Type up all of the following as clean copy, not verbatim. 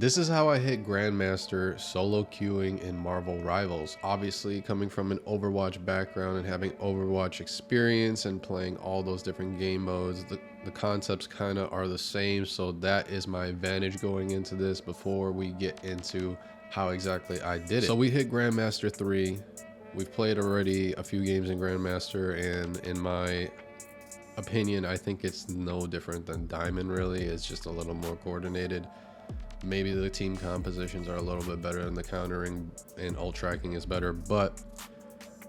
This is how I hit Grandmaster solo queuing in Marvel Rivals. Obviously, coming from an Overwatch background and having Overwatch experience and playing all those different game modes, the concepts kind of are the same. So that is my advantage going into this before we get into how exactly I did it. So we hit Grandmaster 3. We've played already a few games in Grandmaster, and in my opinion, I think it's no different than Diamond really. It's just a little more coordinated. Maybe the team compositions are a little bit better and the countering and ult tracking is better, but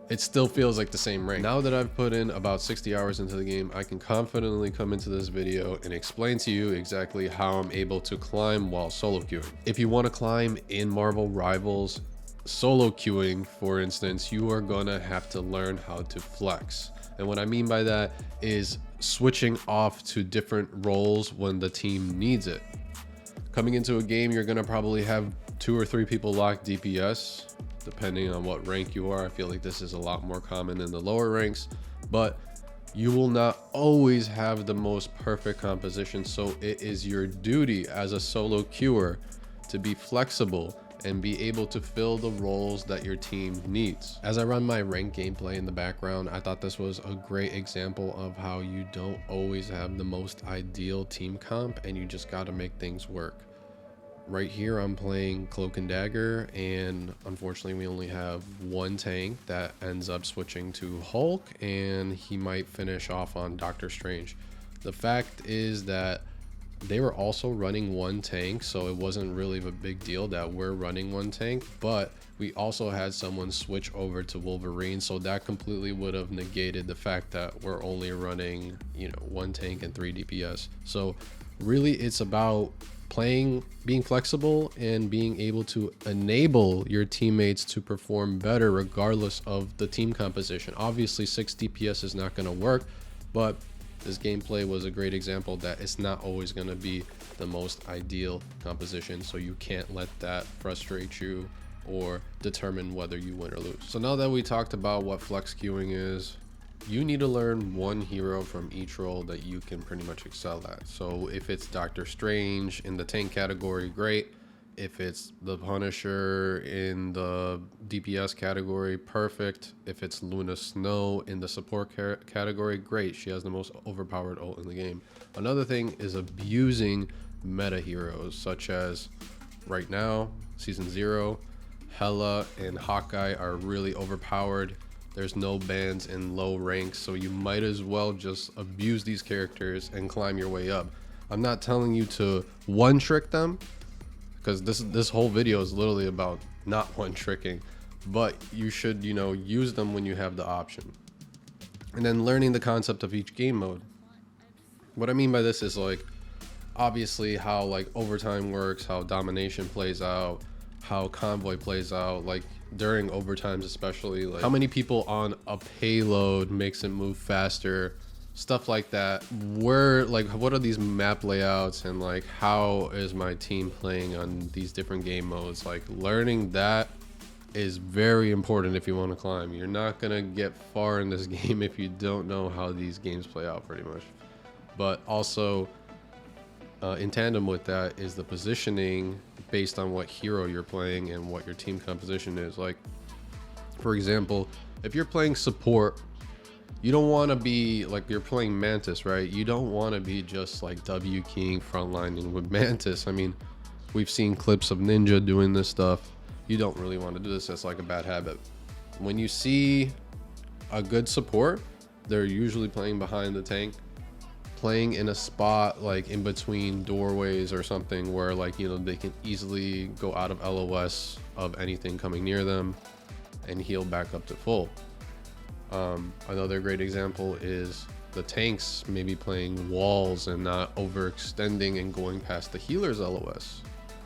it still feels like the same rank. Now that I've put in about 60 hours into the game, I can confidently come into this video and explain to you exactly how I'm able to climb while solo queuing. If you want to climb in Marvel Rivals solo queuing, for instance, you are gonna have to learn how to flex. And what I mean by that is switching off to different roles when the team needs it. Coming into a game, you're gonna probably have 2 or 3 people locked DPS, depending on what rank you are. I feel like this is a lot more common in the lower ranks, but you will not always have the most perfect composition. So it is your duty as a solo queuer to be flexible and be able to fill the roles that your team needs. As I run my ranked gameplay in the background, I thought this was a great example of how you don't always have the most ideal team comp and you just got to make things work. Right here, I'm playing Cloak and Dagger, and unfortunately we only have one tank that ends up switching to Hulk, and he might finish off on Doctor Strange. The fact is that they were also running one tank, so it wasn't really a big deal that we're running one tank, but we also had someone switch over to Wolverine, so that completely would have negated the fact that we're only running, one tank and 3 DPS. So really it's about being flexible and being able to enable your teammates to perform better regardless of the team composition. Obviously 6 DPS is not going to work, but this gameplay was a great example that it's not always going to be the most ideal composition, so you can't let that frustrate you or determine whether you win or lose. So now that we talked about what flex queuing is, you need to learn one hero from each role that you can pretty much excel at. So if it's Doctor Strange in the tank category, great. If it's the Punisher in the DPS category, perfect. If it's Luna Snow in the support category, great. She has the most overpowered ult in the game. Another thing is abusing meta heroes, such as right now, Season 0, Hela and Hawkeye are really overpowered. There's no bans in low ranks, so you might as well just abuse these characters and climb your way up. I'm not telling you to one-trick them, because this whole video is literally about not one-tricking, but you should, use them when you have the option. And then learning the concept of each game mode. What I mean by this is obviously how overtime works, how domination plays out, how convoy plays out, during overtimes especially, how many people on a payload makes it move faster, stuff like that. What are these map layouts, and how is my team playing on these different game modes? Learning that is very important if you want to climb. You're not gonna get far in this game if you don't know how these games play out, pretty much. But also in tandem with that is the positioning based on what hero you're playing and what your team composition is. For example, if you're playing support, you don't want to be you're playing Mantis, right? You don't want to be just W keying frontlining with Mantis. I mean, we've seen clips of Ninja doing this stuff. You don't really want to do this. That's a bad habit. When you see a good support, they're usually playing behind the tank, playing in a spot in between doorways or something where they can easily go out of LOS of anything coming near them and heal back up to full. Another great example is the tanks maybe playing walls and not overextending and going past the healer's LOS.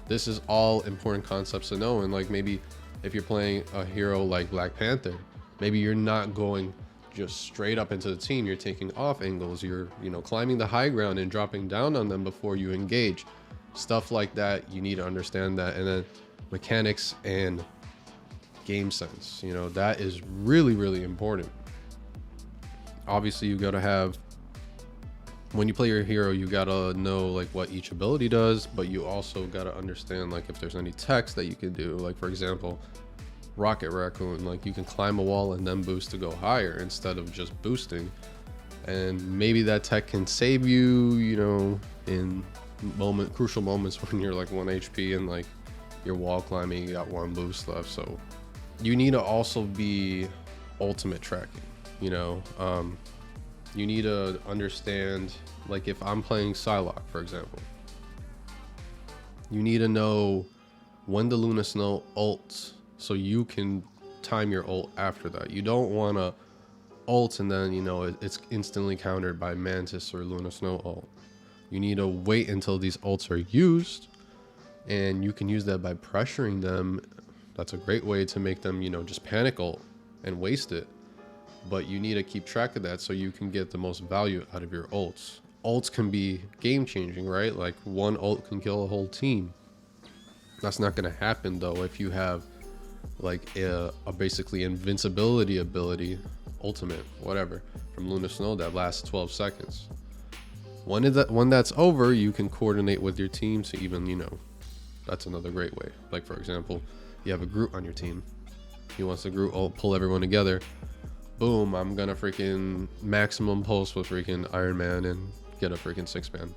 This is all important concepts to know. And maybe if you're playing a hero like Black Panther, maybe you're not going just straight up into the team, you're taking off angles, you're climbing the high ground and dropping down on them before you engage. Stuff like that, you need to understand that. And then mechanics and game sense, that is really, really important. Obviously you got to have when you play your hero, you gotta know like what each ability does, but you also gotta understand like if there's any text that you can do. Like for example, Rocket Raccoon, like you can climb a wall and then boost to go higher instead of just boosting. And maybe that tech can save you, you know, in crucial moments when you're like 1 HP and like you're wall climbing, you got 1 boost left. So you need to also be ultimate tracking, you know. You need to understand, like if I'm playing Psylocke, for example, you need to know when the Luna Snow ults so you can time your ult after that. You don't want to ult and then, you know, it's instantly countered by Mantis or Luna Snow ult. You need to wait until these ults are used, and you can use that by pressuring them. That's a great way to make them, you know, just panic ult and waste it. But you need to keep track of that so you can get the most value out of your ults. Ults can be game changing, right? Like 1 ult can kill a whole team. That's not going to happen though if you have like a basically invincibility ability, ultimate, whatever, from Luna Snow that lasts 12 seconds. When that's over, you can coordinate with your team to even, you know, that's another great way. Like for example, you have a Groot on your team. He wants the Groot ult, pull everyone together. Boom, I'm gonna freaking maximum pulse with freaking Iron Man and get a freaking 6-man.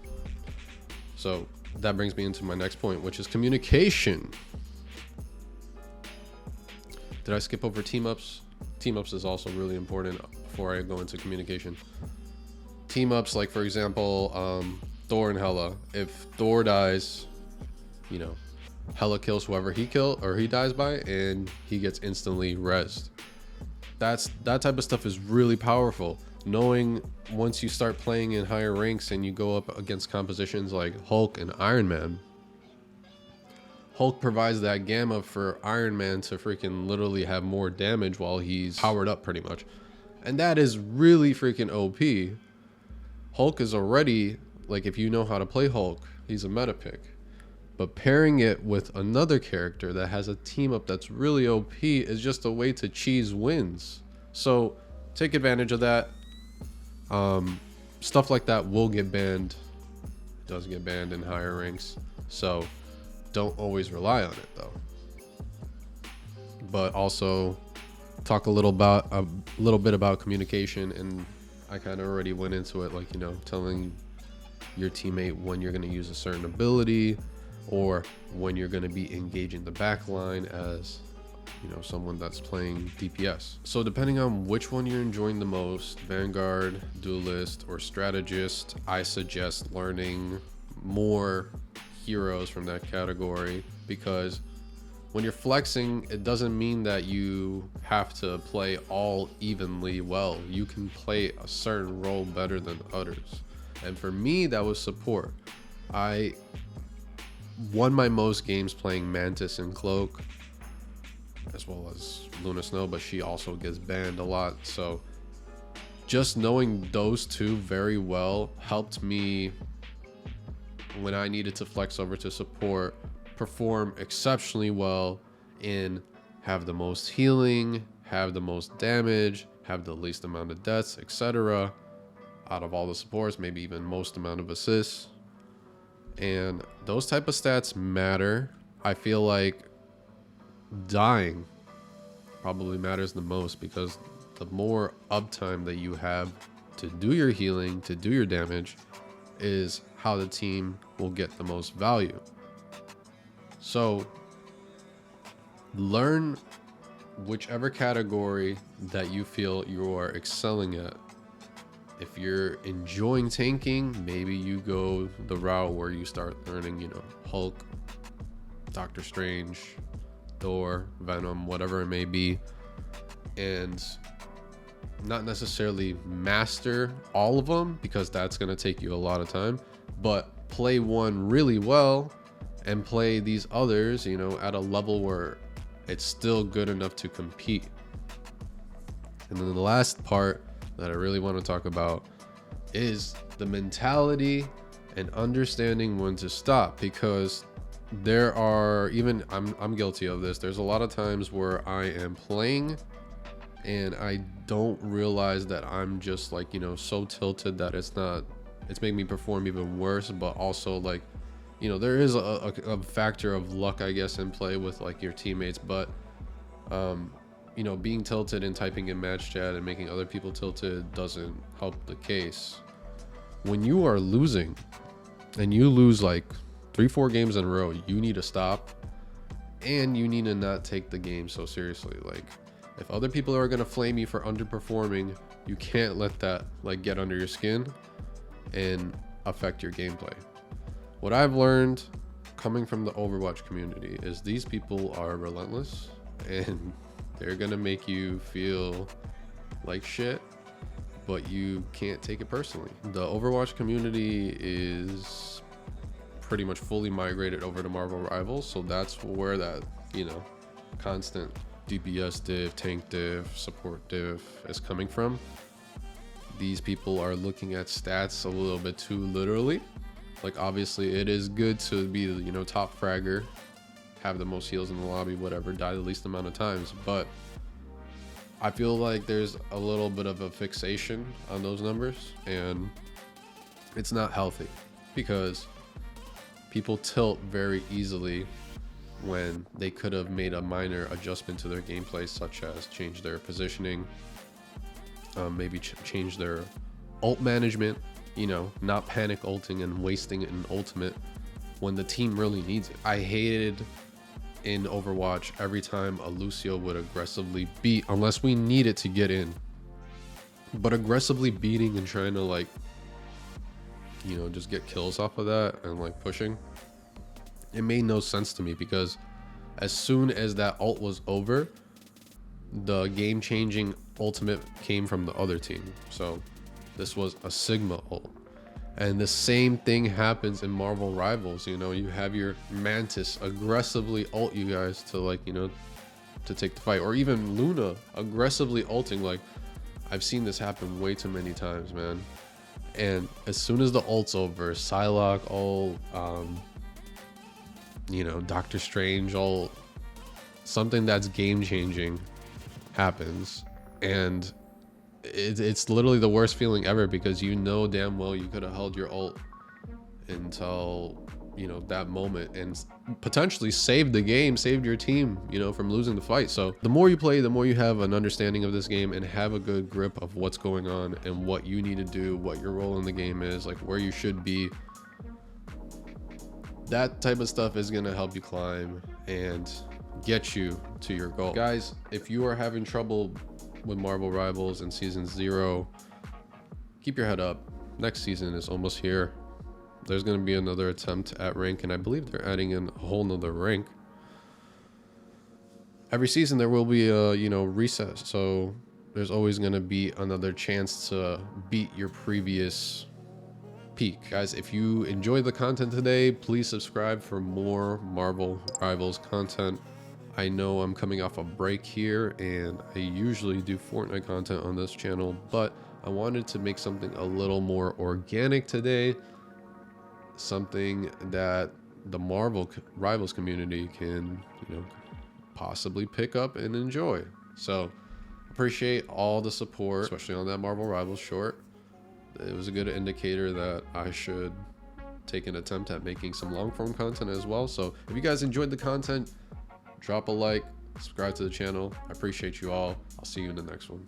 So that brings me into my next point, which is communication. Did I skip over team ups? Team ups is also really important before I go into communication. Team ups, like for example, Thor and Hela. If Thor dies, you know, Hela kills whoever he dies by, and he gets instantly rezzed. That type of stuff is really powerful. Knowing once you start playing in higher ranks and you go up against compositions like Hulk and Iron Man, Hulk provides that gamma for Iron Man to freaking literally have more damage while he's powered up pretty much. And that is really freaking OP. Hulk is already, like if you know how to play Hulk, he's a meta pick. But pairing it with another character that has a team up that's really OP is just a way to cheese wins. So take advantage of that. Stuff like that will get banned. It does get banned in higher ranks. So don't always rely on it though. But also talk a little bit about communication, and I kind of already went into it, like, you know, telling your teammate when you're going to use a certain ability, or when you're going to be engaging the backline as, you know, someone that's playing DPS. So depending on which one you're enjoying the most, Vanguard, Duelist, or Strategist, I suggest learning more heroes from that category, because when you're flexing, it doesn't mean that you have to play all evenly well. You can play a certain role better than others. And for me, that was support. I won my most games playing Mantis and Cloak, as well as Luna Snow, but she also gets banned a lot. So just knowing those two very well helped me, when I needed to flex over to support, perform exceptionally well in have the most healing, have the most damage, have the least amount of deaths, etc. out of all the supports, maybe even most amount of assists. And those type of stats matter. I feel like dying probably matters the most, because the more uptime that you have to do your healing, to do your damage, is how the team will get the most value. So learn whichever category that you feel you are excelling at. If you're enjoying tanking, maybe you go the route where you start learning, you know, Hulk, Doctor Strange, Thor, Venom, whatever it may be, and not necessarily master all of them, because that's going to take you a lot of time, but play one really well and play these others, you know, at a level where it's still good enough to compete. And then the last part that I really want to talk about is the mentality and understanding when to stop, because there are, even I'm guilty of this, there's a lot of times where I am playing and I don't realize that I'm just like, you know, so tilted that it's not it's making me perform even worse. But also, like, you know, there is a factor of luck, I guess, in play with like your teammates. But you know, being tilted and typing in match chat and making other people tilted doesn't help the case. When you are losing and you lose like 3-4 games in a row, you need to stop, and you need to not take the game so seriously. Like, if other people are going to flame you for underperforming, you can't let that like get under your skin and affect your gameplay. What I've learned coming from the Overwatch community is these people are relentless, and they're gonna make you feel like shit, but you can't take it personally. The Overwatch community is pretty much fully migrated over to Marvel Rivals, so that's where that, you know, constant DPS div, tank div, support div is coming from. These people are looking at stats a little bit too literally. Like, obviously it is good to be, you know, top fragger, have the most heals in the lobby, whatever, die the least amount of times, but I feel like there's a little bit of a fixation on those numbers, and it's not healthy because people tilt very easily when they could have made a minor adjustment to their gameplay, such as change their positioning, maybe change their ult management, you know, not panic ulting and wasting an ultimate when the team really needs it. I hated in Overwatch every time a Lucio would aggressively beat, unless we need it to get in, but aggressively beating and trying to, like, you know, just get kills off of that and like pushing, it made no sense to me, because as soon as that ult was over, the game-changing ultimate came from the other team. So this was a Sigma ult. And the same thing happens in Marvel Rivals. You know, you have your Mantis aggressively ult you guys to, like, you know, to take the fight, or even Luna aggressively ulting. Like, I've seen this happen way too many times, man. And as soon as the ult's over, Psylocke ult, you know, Doctor Strange ult, something that's game changing happens, and it's literally the worst feeling ever, because you know damn well you could have held your ult until, you know, that moment and potentially saved the game, saved your team, you know, from losing the fight. So the more you play, the more you have an understanding of this game and have a good grip of what's going on and what you need to do, what your role in the game is, like where you should be. That type of stuff is going to help you climb and get you to your goal. Guys, if you are having trouble with Marvel Rivals in season 0, keep your head up. Next season is almost here. There's going to be another attempt at rank, and I believe they're adding in a whole nother rank. Every season there will be a, you know, reset, so there's always going to be another chance to beat your previous peak. Guys, if you enjoyed the content today, please subscribe for more Marvel Rivals content. I know I'm coming off a break here, and I usually do Fortnite content on this channel, but I wanted to make something a little more organic today, something that the Marvel Rivals community can, you know, possibly pick up and enjoy. So appreciate all the support, especially on that Marvel Rivals short. It was a good indicator that I should take an attempt at making some long form content as well. So if you guys enjoyed the content, drop a like, subscribe to the channel. I appreciate you all. I'll see you in the next one.